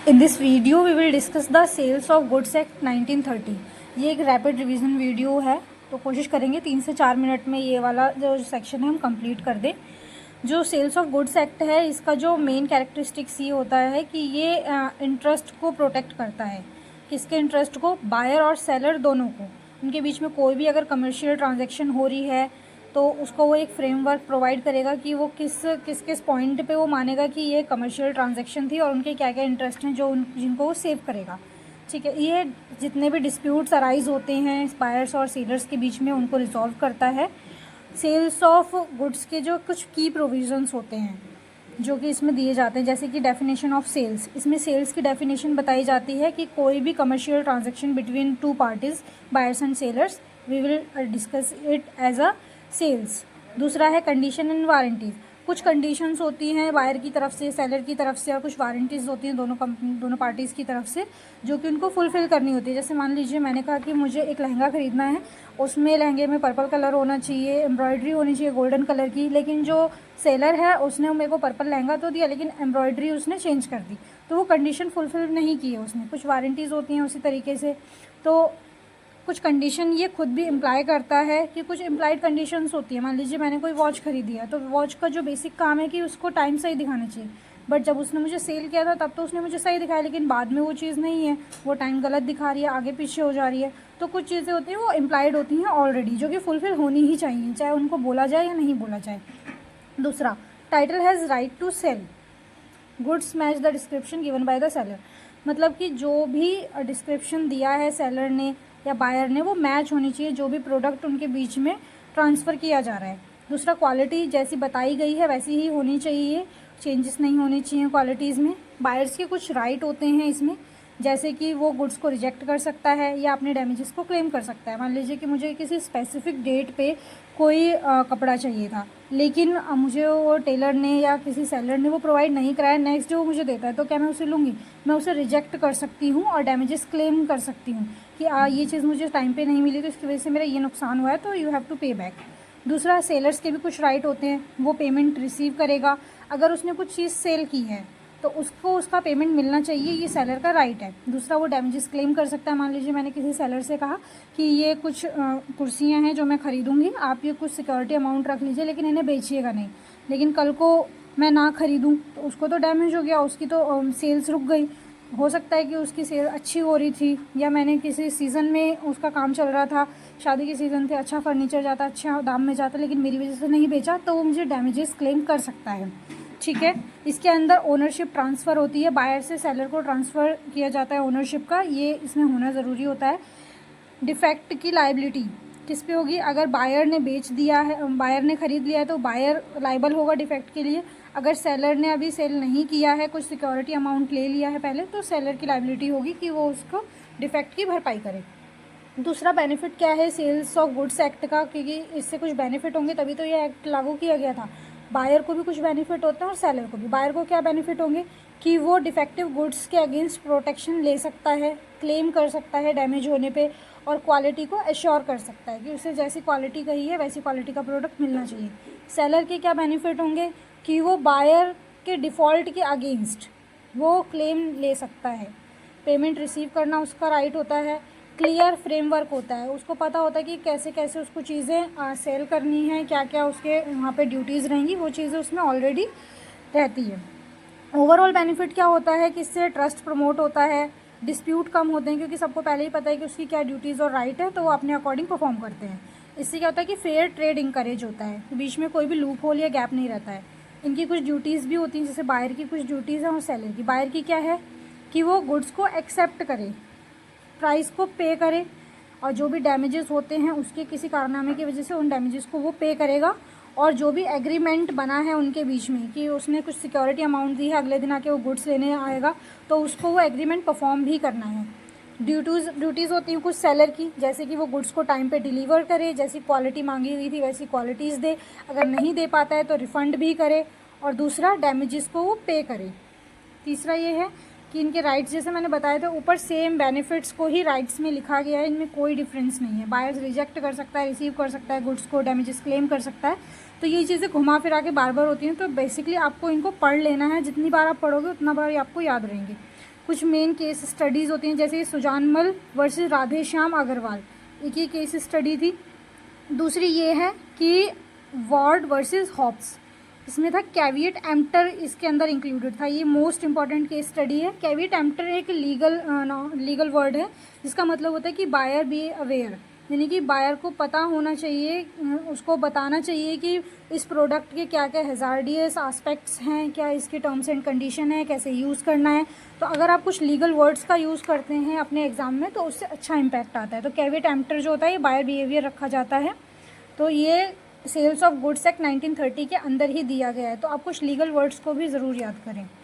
In this video we will discuss the Sales of Goods Act 1930। ये एक rapid revision video है, तो कोशिश करेंगे 3 से 4 मिनट में ये वाला जो सेक्शन है हम कंप्लीट कर दें। जो सेल्स ऑफ गुड्स एक्ट है, इसका जो मेन कैरेक्टरिस्टिक्स ये होता है कि ये इंटरेस्ट को प्रोटेक्ट करता है। किसके इंटरेस्ट को? बायर और सेलर दोनों को। उनके बीच में कोई भी अगर कमर्शियल ट्रांजैक्शन हो रही है तो उसको वो एक फ्रेमवर्क प्रोवाइड करेगा कि वो किस पॉइंट पे वो मानेगा कि ये कमर्शियल ट्रांजैक्शन थी और उनके क्या क्या इंटरेस्ट हैं जो जिनको वो सेव करेगा। ठीक है, ये जितने भी डिस्प्यूट्स अराइज होते हैं बायर्स और सेलर्स के बीच में उनको रिजॉल्व करता है। सेल्स ऑफ गुड्स के जो कुछ की प्रोविजंस होते हैं जो कि इसमें दिए जाते हैं, जैसे कि डेफिनेशन ऑफ सेल्स। इसमें सेल्स की डेफिनेशन बताई जाती है कि कोई भी commercial transaction between two parties buyers and sellers, we will discuss it as a sales. दूसरा है कंडीशन एंड वारंटीज़। कुछ कंडीशंस होती हैं बायर की तरफ से, सेलर की तरफ से, और कुछ वारंटीज़ होती हैं दोनों पार्टीज़ की तरफ से जो कि उनको फुलफ़िल करनी होती है। जैसे मान लीजिए मैंने कहा कि मुझे एक लहंगा ख़रीदना है, उसमें लहंगे में पर्पल कलर होना चाहिए, एम्ब्रॉयडरी होनी चाहिए गोल्डन कलर की, लेकिन जो सेलर है उसने मेरे को पर्पल लहंगा तो दिया लेकिन एम्ब्रॉयडरी उसने चेंज कर दी, तो वो कंडीशन फुलफ़िल नहीं की है उसने। कुछ वारंटीज़ होती हैं उसी तरीके से। तो कुछ कंडीशन ये खुद भी इम्प्लाई करता है कि कुछ इम्प्लाइड कंडीशंस होती है। मान लीजिए मैंने कोई वॉच खरीदी है, तो वॉच का जो बेसिक काम है कि उसको टाइम सही दिखाना चाहिए, बट जब उसने मुझे सेल किया था तब तो उसने मुझे सही दिखाया, लेकिन बाद में वो चीज़ नहीं है, वो टाइम गलत दिखा रही है, आगे पीछे हो जा रही है। तो कुछ चीज़ें होती हैं वो इम्प्लाइड होती हैं ऑलरेडी, जो कि फुलफिल होनी ही चाहिए, चाहे उनको बोला जाए या नहीं बोला जाए। दूसरा, title has right to sell goods match the description given by the seller. मतलब कि जो भी डिस्क्रिप्शन दिया है सेलर ने या बायर ने वो मैच होनी चाहिए जो भी प्रोडक्ट उनके बीच में ट्रांसफ़र किया जा रहा है। दूसरा, क्वालिटी जैसी बताई गई है वैसी ही होनी चाहिए, चेंजेस नहीं होने चाहिए क्वालिटीज़ में। बायर्स के कुछ राइट होते हैं इसमें, जैसे कि वो गुड्स को रिजेक्ट कर सकता है या अपने डैमेजेस को क्लेम कर सकता है। मान लीजिए कि मुझे किसी स्पेसिफिक डेट पे कोई कपड़ा चाहिए था, लेकिन मुझे वो टेलर ने या किसी सेलर ने वो प्रोवाइड नहीं कराया, नेक्स्ट डे वो मुझे देता है, तो क्या मैं उसे लूँगी? मैं उसे रिजेक्ट कर सकती हूँ और डैमेजेस क्लेम कर सकती हूँ कि ये चीज़ मुझे टाइम पे नहीं मिली तो इसकी वजह से मेरा ये नुकसान हुआ है, तो यू हैव टू पे बैक। दूसरा, सेलर्स के भी कुछ राइट होते हैं, वो पेमेंट रिसीव करेगा। अगर उसने कुछ चीज़ सेल की है तो उसको उसका पेमेंट मिलना चाहिए, ये सेलर का राइट है। दूसरा, वो डैमेजेस क्लेम कर सकता है। मान लीजिए मैंने किसी सेलर से कहा कि ये कुछ कुर्सियाँ हैं जो मैं ख़रीदूँगी, आप ये कुछ सिक्योरिटी अमाउंट रख लीजिए लेकिन इन्हें बेचिएगा नहीं, लेकिन कल को मैं ना ख़रीदूँ तो उसको तो डैमेज हो गया, उसकी तो सेल्स रुक गई। हो सकता है कि उसकी सेल अच्छी हो रही थी, या मैंने किसी सीज़न में उसका काम चल रहा था, शादी के सीज़न थे, अच्छा फर्नीचर जाता, अच्छा दाम में जाता, लेकिन मेरी वजह से नहीं बेचा, तो वो मुझे डैमेजेस क्लेम कर सकता है। ठीक है, इसके अंदर ओनरशिप ट्रांसफ़र होती है, बायर से सेलर को ट्रांसफ़र किया जाता है ओनरशिप का, ये इसमें होना ज़रूरी होता है। डिफेक्ट की लाइबिलिटी किस पे होगी? अगर बायर ने बेच दिया है, बायर ने ख़रीद लिया है तो बायर लाइबल होगा डिफेक्ट के लिए। अगर सेलर ने अभी सेल नहीं किया है, कुछ सिक्योरिटी अमाउंट ले लिया है पहले, तो सेलर की लाइबिलिटी होगी कि वो उसको डिफेक्ट की भरपाई करे। दूसरा बेनिफिट क्या है सेल्स ऑफ गुड्स एक्ट का, क्योंकि इससे कुछ बेनिफिट होंगे तभी तो ये एक्ट लागू किया गया था। बायर को भी कुछ बेनिफिट होता है और सेलर को भी। बायर को क्या बेनिफिट होंगे कि वो डिफेक्टिव गुड्स के अगेंस्ट प्रोटेक्शन ले सकता है, क्लेम कर सकता है डैमेज होने पे, और क्वालिटी को एश्योर कर सकता है कि उसे जैसी क्वालिटी कही है वैसी क्वालिटी का प्रोडक्ट मिलना चाहिए। सेलर के क्या बेनिफिट होंगे कि वो बायर के डिफ़ॉल्ट के अगेंस्ट वो क्लेम ले सकता है, पेमेंट रिसीव करना उसका राइट होता है, क्लियर फ्रेमवर्क होता है, उसको पता होता है कि कैसे कैसे उसको चीज़ें सेल करनी है, क्या क्या उसके वहाँ पे ड्यूटीज़ रहेंगी, वो चीज़ें उसमें ऑलरेडी रहती है। ओवरऑल बेनिफिट क्या होता है कि इससे ट्रस्ट प्रमोट होता है, डिस्प्यूट कम होते हैं क्योंकि सबको पहले ही पता है कि उसकी क्या ड्यूटीज़ और राइट है, तो वो अपने अकॉर्डिंग परफॉर्म करते हैं। इससे क्या होता है कि फेयर ट्रेड इंकरेज होता है, बीच में कोई भी लूप होल या गैप नहीं रहता है। इनकी कुछ ड्यूटीज़ भी होती हैं, जैसे बायर की कुछ ड्यूटीज़ हैं और सेलर की। बायर की क्या है कि वो गुड्स को एक्सेप्ट करे, प्राइस को पे करे, और जो भी डैमेजेस होते हैं उसके किसी कारनामे की वजह से उन डैमेजेस को वो पे करेगा, और जो भी एग्रीमेंट बना है उनके बीच में कि उसने कुछ सिक्योरिटी अमाउंट दी है, अगले दिन आके वो गुड्स लेने आएगा तो उसको वो एग्रीमेंट परफॉर्म भी करना है। ड्यूटीज़ होती हैं कुछ सेलर की, जैसे कि वो गुड्स को टाइम पे डिलीवर करे, जैसी क्वालिटी मांगी हुई थी वैसी क्वालिटीज़ दे, अगर नहीं दे पाता है तो रिफ़ंड भी करे, और दूसरा डैमेजेस को वो पे करे। तीसरा ये है कि इनके राइट्स जैसे मैंने बताया था ऊपर, सेम बेनिफिट्स को ही राइट्स में लिखा गया है, इनमें कोई डिफरेंस नहीं है। बायर्स रिजेक्ट कर सकता है, रिसीव कर सकता है गुड्स को, डैमेजेस क्लेम कर सकता है। तो ये चीज़ें घुमा फिरा के बार बार होती हैं, तो बेसिकली आपको इनको पढ़ लेना है। जितनी बार आप पढ़ोगे उतना बार ये आपको याद रहेंगे। कुछ मेन केस स्टडीज़ होती हैं, जैसे सुजानमल वर्सेस राधेश्याम अग्रवाल, एक ये केस स्टडी थी। दूसरी ये है कि वार्ड वर्सेस हॉब्स, इसमें था कैविएट एम्प्टर, इसके अंदर इंक्लूडेड था। ये मोस्ट इंपॉर्टेंट केस स्टडी है। कैविएट एम्प्टर एक लीगल वर्ड है, जिसका मतलब होता है कि बायर बी अवेयर, यानी कि बायर को पता होना चाहिए, उसको बताना चाहिए कि इस प्रोडक्ट के क्या क्या हैज़ार्डियस एस्पेक्ट्स हैं, क्या इसके टर्म्स एंड कंडीशन है, कैसे यूज़ करना है। तो अगर आप कुछ लीगल वर्ड्स का यूज़ करते हैं अपने एग्ज़ाम में तो उससे अच्छा इम्पैक्ट आता है। तो कैविएट एम्प्टर जो होता है ये बायर बिहेवियर रखा जाता है। तो ये सेल्स ऑफ गुड्स एक्ट 1930 के अंदर ही दिया गया है। तो आप कुछ लीगल वर्ड्स को भी ज़रूर याद करें।